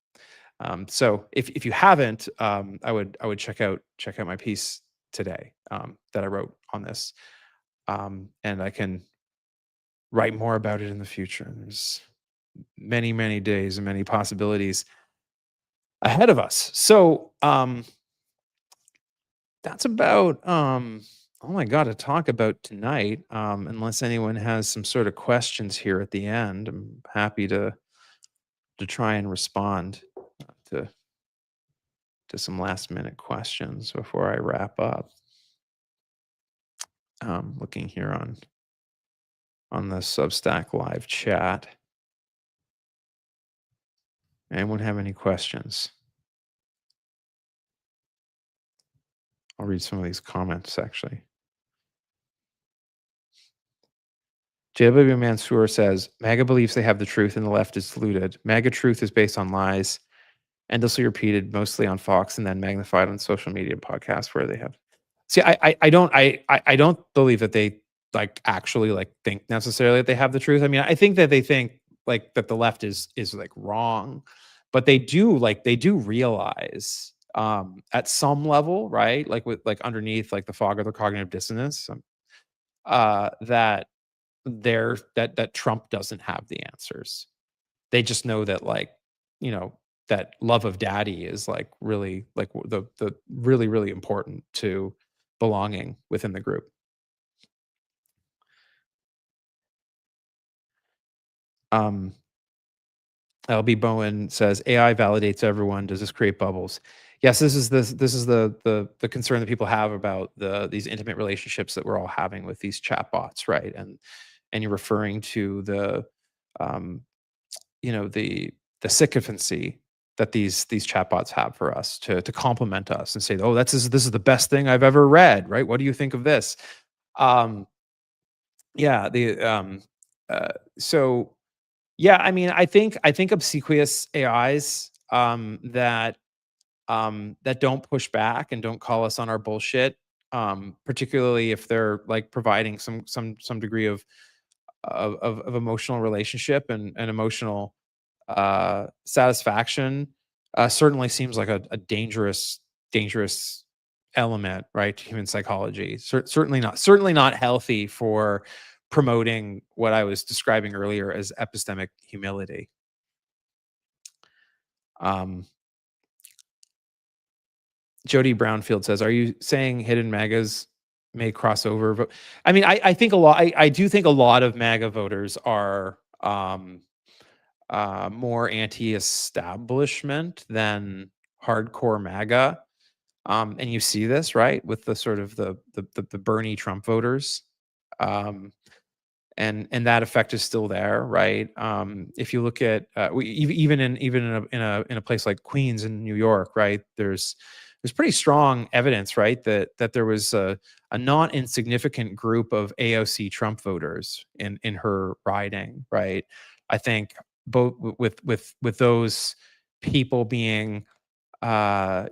So if you haven't, I would check out my piece today that I wrote on this, and I can write more about it in the future. There's many days and many possibilities ahead of us. So that's about all I got to talk about tonight. Unless anyone has some sort of questions here at the end, I'm happy to try and respond to some last minute questions before I wrap up. Looking here on the Substack live chat. Anyone have any questions? I'll read some of these comments actually. JW Mansour says, MAGA believes they have the truth and the left is deluded. MAGA truth is based on lies, endlessly repeated, mostly on Fox and then magnified on social media and podcasts where they have. See, I don't believe that they like actually like think necessarily that they have the truth. I mean, I think that they think like that the left is like wrong, but they do realize at some level, right? Like with like underneath like the fog of the cognitive dissonance, that that Trump doesn't have the answers. They just know that like, that love of daddy is like really like the really important to belonging within the group. Um LB Bowen says AI validates everyone. Does this create bubbles? Yes, this is the concern that people have about these intimate relationships that we're all having with these chatbots, right? And you're referring to um, the sycophancy that these chatbots have for us to compliment us and say, oh, this is the best thing I've ever read, right? What do you think of this? Um, yeah, so yeah, I mean, I think obsequious AIs that don't push back and don't call us on our bullshit, particularly if they're like providing some degree of emotional relationship and emotional satisfaction, certainly seems like a dangerous element, right, to human psychology. Certainly not healthy for promoting what I was describing earlier as epistemic humility. Um, Jody Brownfield says, "Are you saying hidden MAGAs may cross over?" I mean, I think a lot. I do think a lot of MAGA voters are more anti-establishment than hardcore MAGA. And you see this, right, with the sort of the Bernie Trump voters. Um, and that effect is still there, right? If you look at even in a place like Queens in New York, right? There's pretty strong evidence, right, that there was a not insignificant group of AOC Trump voters in her riding, right? I think both with those people being not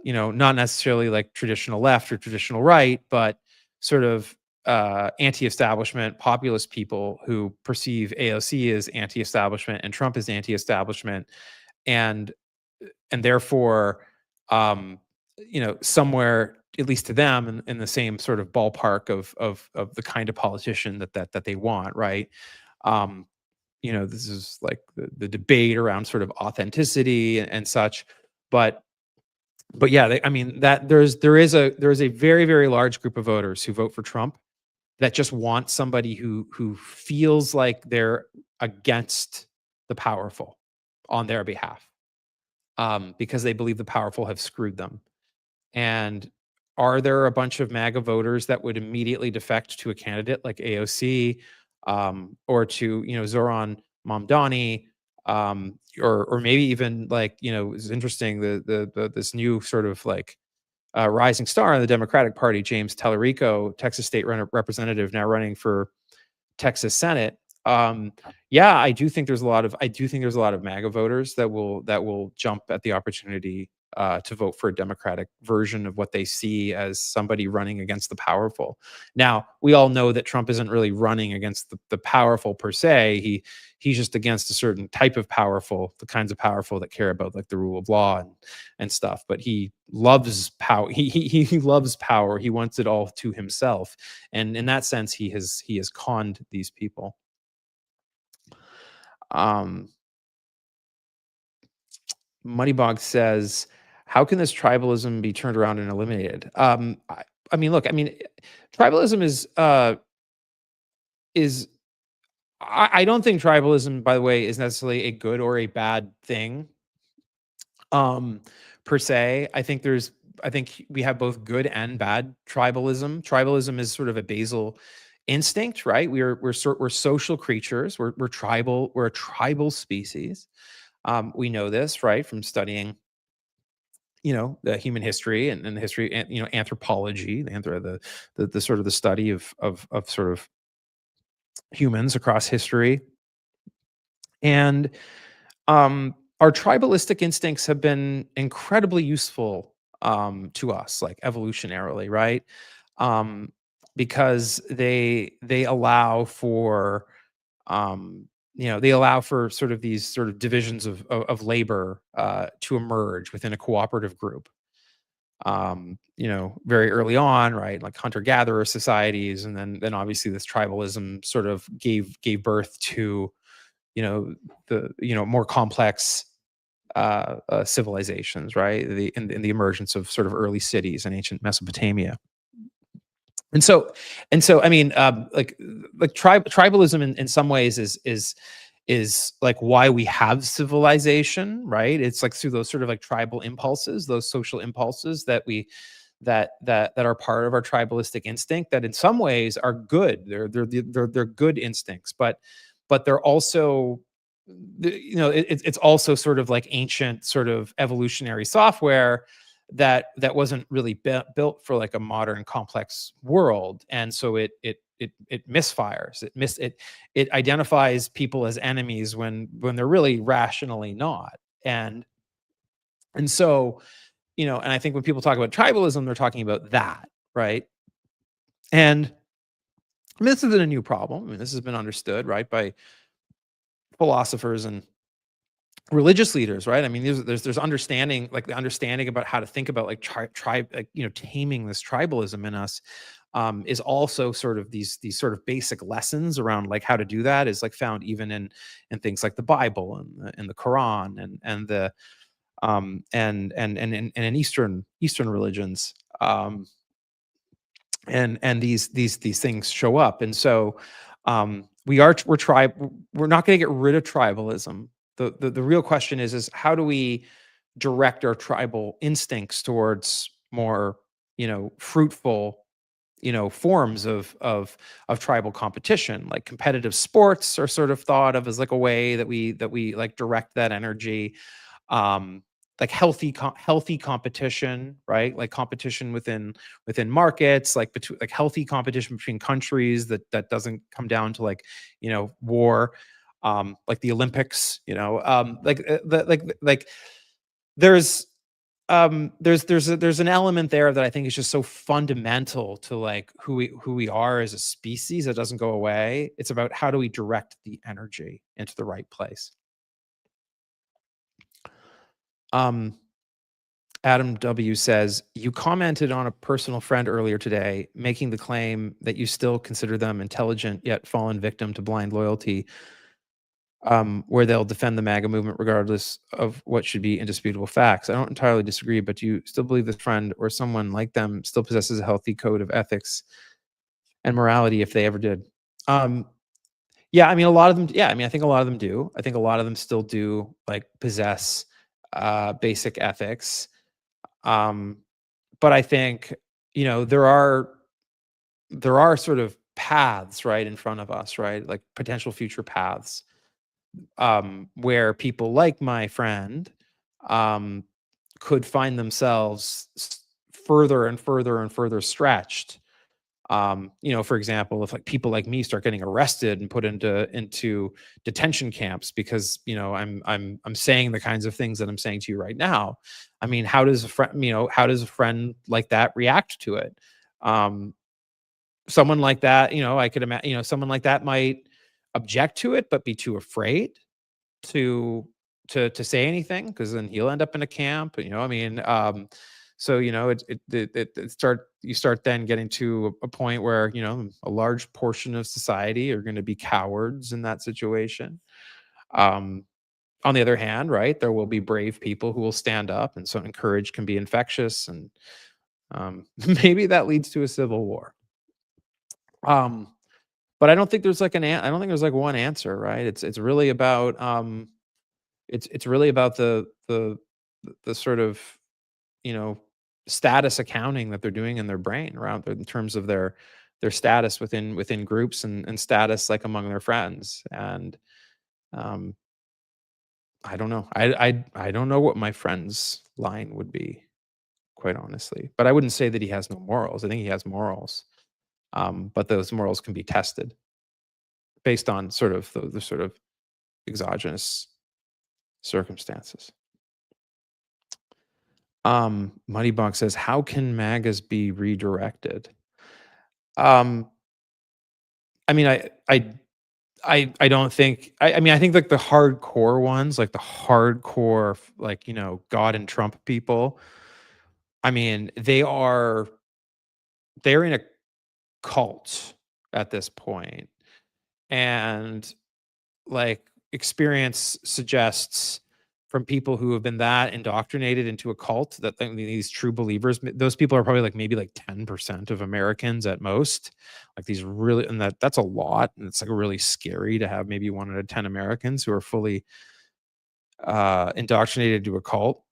necessarily like traditional left or traditional right, but sort of anti-establishment populist people who perceive AOC as anti-establishment and Trump as anti-establishment, and therefore, um, somewhere, at least to them, in the same sort of ballpark of the kind of politician that they want, right? Um, this is like the debate around sort of authenticity and such, but yeah, I mean that there is a very, very large group of voters who vote for Trump that just want somebody who feels like they're against the powerful on their behalf, because they believe the powerful have screwed them. And are there a bunch of MAGA voters that would immediately defect to a candidate like AOC, or to Zoran Mamdani, or maybe even, like, it's interesting, this new sort of like rising star in the Democratic Party, James Tallarico, Texas State representative, now running for Texas Senate. Yeah, I do think there's a lot of MAGA voters that will jump at the opportunity to vote for a Democratic version of what they see as somebody running against the powerful. Now, we all know that Trump isn't really running against the powerful per se. He's just against a certain type of powerful, the kinds of powerful that care about, like, the rule of law and stuff. But he loves power. He loves power. He wants it all to himself, and in that sense, he has conned these people. Um, Moneybog says, "How can this tribalism be turned around and eliminated?" I mean, look, I mean, tribalism is. I don't think tribalism, by the way, is necessarily a good or a bad thing, um, per se. I think we have both good and bad tribalism. Tribalism is sort of a basal instinct, right? We're social creatures. We're tribal. We're a tribal species. We know this, right, from studying, the human history and the history, and anthropology, the sort of the study of sort of humans across history. And our tribalistic instincts have been incredibly useful, to us, like, evolutionarily, right? um, because they allow for, they allow for sort of these sort of divisions of labor, to emerge within a cooperative group. Very early on, right? Like hunter gatherer societies, and then obviously this tribalism sort of gave birth to, the more complex civilizations, right? In the emergence of sort of early cities in ancient Mesopotamia. And so I mean, like tribalism in some ways is like why we have civilization, right? It's like through those sort of like tribal impulses, those social impulses that we that are part of our tribalistic instinct, that in some ways are good. They're good instincts, but they're also, it's also sort of like ancient sort of evolutionary software that wasn't really built for like a modern complex world, and so it misfires. It identifies people as enemies when they're really rationally not. And so, and I think when people talk about tribalism, they're talking about that, right? And I mean, this isn't a new problem. I mean, this has been understood, right, by philosophers and religious leaders, right? I mean, there's understanding, like the understanding about how to think about like tribe, like, taming this tribalism in us, is also sort of these sort of basic lessons around like how to do that is like found even in things like the Bible and the Quran and the and in Eastern religions, and these things show up. And so, we're not going to get rid of tribalism. The real question is how do we direct our tribal instincts towards more, fruitful, forms of tribal competition. Like competitive sports are sort of thought of as like a way that we like direct that energy. um like healthy competition, right? Like competition within markets, like between, like healthy competition between countries that doesn't come down to like, war. Like the Olympics, like there's there's an element there that I think is just so fundamental to like who we are as a species that doesn't go away. It's about how do we direct the energy into the right place. Um, Adam W says, you commented on a personal friend earlier today, making the claim that you still consider them intelligent yet fallen victim to blind loyalty, where they'll defend the MAGA movement regardless of what should be indisputable facts. I don't entirely disagree, but do you still believe this friend or someone like them still possesses a healthy code of ethics and morality if they ever did? Um, yeah, I mean, a lot of them. Yeah, I mean, I think a lot of them do. I think a lot of them still do like possess basic ethics. Um, but I think there are sort of paths right in front of us, right? Like potential future paths, where people like my friend um, could find themselves further and further and further stretched. For example, if like people like me start getting arrested and put into detention camps because I'm saying the kinds of things that I'm saying to you right now. I mean, how does a friend like that react to it? Um, Someone like that, I could imagine, someone like that might object to it, but be too afraid to to say anything because then he'll end up in a camp. I mean, so it start you start then getting to a point where a large portion of society are going to be cowards in that situation. Um, on the other hand, right, there will be brave people who will stand up, and so courage can be infectious, and maybe that leads to a civil war. Um, but I don't think there's like I don't think there's like one answer, right? It's really about it's really about the sort of you know status accounting that they're doing in their brain around in terms of their status within groups and status like among their friends. And um I don't know. I don't know what my friend's line would be, quite honestly, but I wouldn't say that he has no morals. I think he has morals, but those morals can be tested based on sort of the sort of exogenous circumstances. Moneybog says, "How can MAGAs be redirected?" Um, I mean, I don't think. I mean, I think like the hardcore ones, like the hardcore, like God and Trump people. I mean, they're in a cult at this point, and like experience suggests from people who have been that indoctrinated into a cult that these true believers, those people are probably like maybe like 10% of Americans at most. Like these really, and that's a lot, and it's like really scary to have maybe 1 out of 10 Americans who are fully indoctrinated into a cult.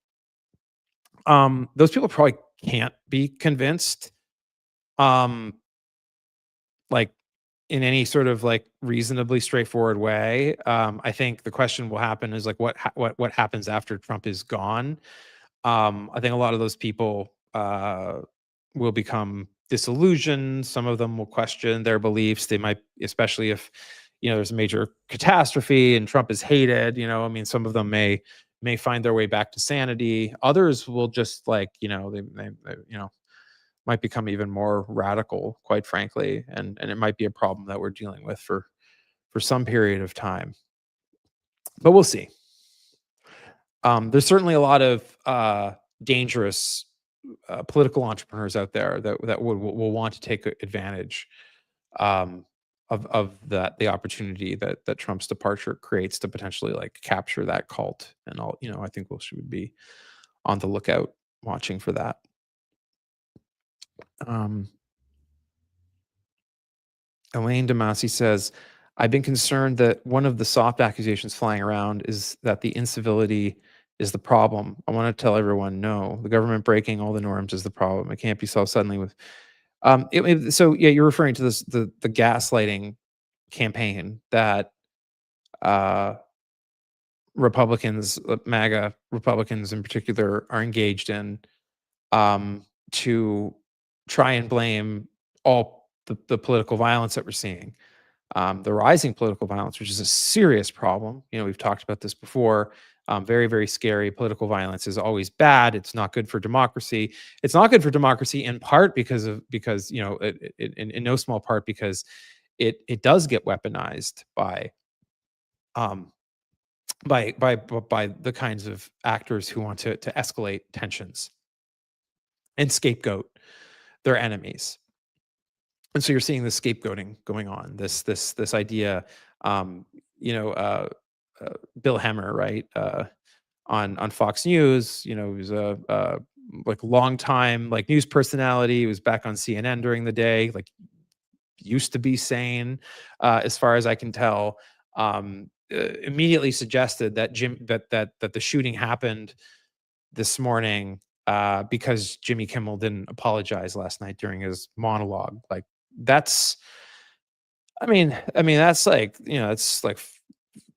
Those people probably can't be convinced. Um, like in any sort of like reasonably straightforward way. I think the question will happen is like what happens after Trump is gone. I think a lot of those people will become disillusioned. Some of them will question their beliefs. They might, especially if there's a major catastrophe and Trump is hated. I mean, some of them may find their way back to sanity. Others will just like they might become even more radical, quite frankly, and it might be a problem that we're dealing with for some period of time. But we'll see. There's certainly a lot of dangerous political entrepreneurs out there that will want to take advantage um, of the opportunity that Trump's departure creates to potentially like capture that cult and all. I think we should be on the lookout, watching for that. Um, Elaine Damasi says, I've been concerned that one of the soft accusations flying around is that the incivility is the problem. I want to tell everyone, no, the government breaking all the norms is the problem. It can't be solved suddenly with. So yeah, you're referring to the gaslighting campaign that uh, Republicans, MAGA Republicans in particular, are engaged in to try and blame all the political violence that we're seeing, the rising political violence, which is a serious problem. We've talked about this before. Very, very scary. Political violence is always bad. It's not good for democracy. It's not good for democracy in part because in no small part because it does get weaponized um, by the kinds of actors who want to escalate tensions and scapegoat their enemies. And so you're seeing this scapegoating going on. This idea, um, you know, Bill Hemmer, right? On Fox News, he was a like long time like news personality. He was back on CNN during the day, like used to be sane, as far as I can tell. Immediately suggested that that the shooting happened this morning because Jimmy Kimmel didn't apologize last night during his monologue. Like that's, I mean that's like it's like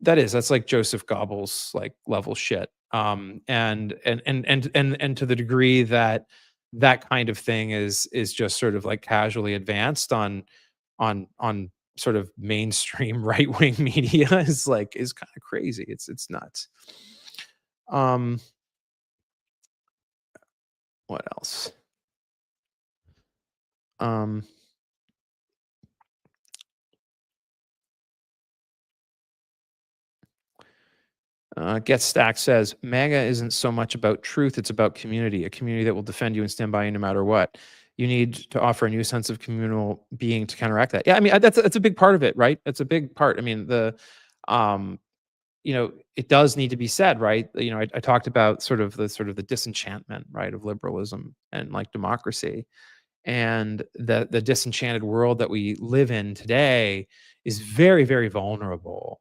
that's like Joseph Goebbels like level shit. And to the degree that that kind of thing is just sort of like casually advanced on sort of mainstream right wing media is kind of crazy. It's nuts. Um, what else? Um, Get Stack says MAGA isn't so much about truth; it's about community. A community that will defend you and stand by you no matter what. You need to offer a new sense of communal being to counteract that. Yeah, I mean that's a big part of it, right? That's a big part. I mean um, it does need to be said, right? I talked about sort of the disenchantment, right, of liberalism and like democracy, and the disenchanted world that we live in today is very, very vulnerable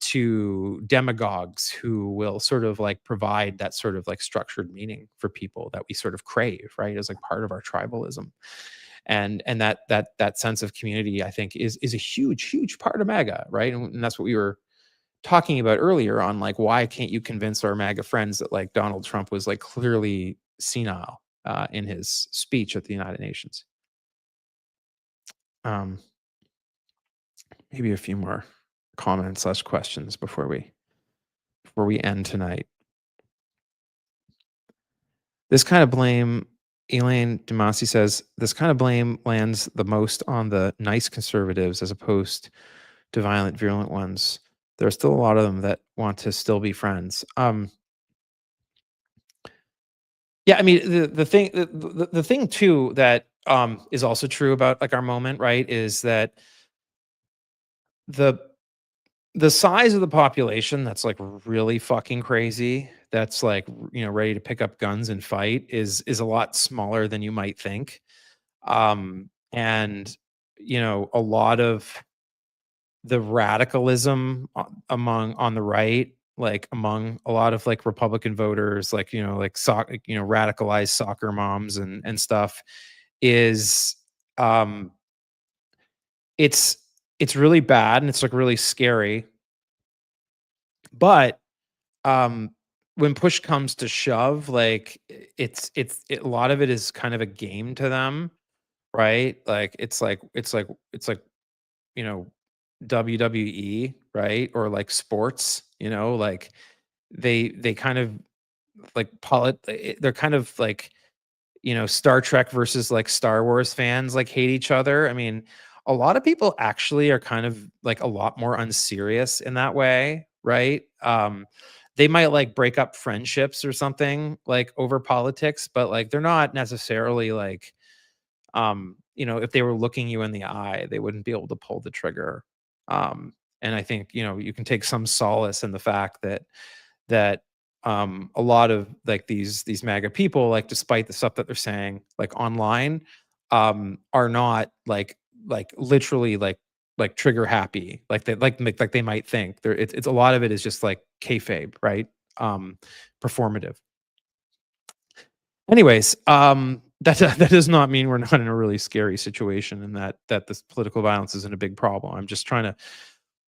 to demagogues who will sort of like provide that sort of like structured meaning for people that we sort of crave, right, as like part of our tribalism. And that sense of community, I think, is a huge part of MAGA, right? And that's what we were talking about earlier on, like, why can't you convince our MAGA friends that like Donald Trump was like clearly senile in his speech at the United Nations? Um, Maybe a few more comments slash questions before we end tonight. This kind of blame, Elaine Demasi says, this kind of blame lands the most on the nice conservatives as opposed to violent, virulent ones. There are still a lot of them that want to still be friends. Yeah, I mean the thing too that is also true about like our moment, right, is that the the size of the population that's like really fucking crazy, that's like ready to pick up guns and fight is a lot smaller than you might think. And a lot of the radicalism among on the right, like among a lot of like Republican voters, like like radicalized soccer moms and stuff, is um it's it's really bad and it's like really scary. But um when push comes to shove, like a lot of it is kind of a game to them, right? Like it's like you know WWE, right? Or like sports, like they kind of like they're kind of like, Star Trek versus like Star Wars fans like hate each other. I mean, a lot of people actually are kind of like a lot more unserious in that way, right? They might like break up friendships or something like over politics, but like they're not necessarily like if they were looking you in the eye, they wouldn't be able to pull the trigger. And I think, you can take some solace in the fact that a lot of like these MAGA people, like despite the stuff that they're saying, like online, are not like literally like trigger happy, like they like they might think. It's a lot of it is just like kayfabe, right? Performative. Anyways, that does not mean we're not in a really scary situation, and that this political violence isn't a big problem. I'm just trying to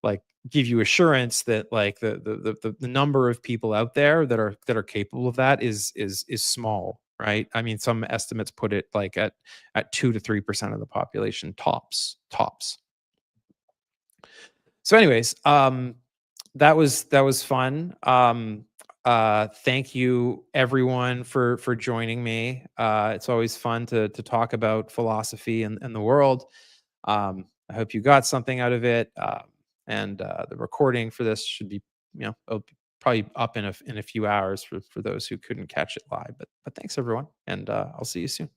like give you assurance that like the number of people out there that are capable of that is small, right? I mean, some estimates put it like at 2 to 3% of the population tops. So, anyways, That was fun. Thank you everyone for joining me. It's always fun to talk about philosophy and the world. I hope you got something out of it. And the recording for this should be, it'll be probably up in a few hours for those who couldn't catch it live. But thanks everyone, and I'll see you soon.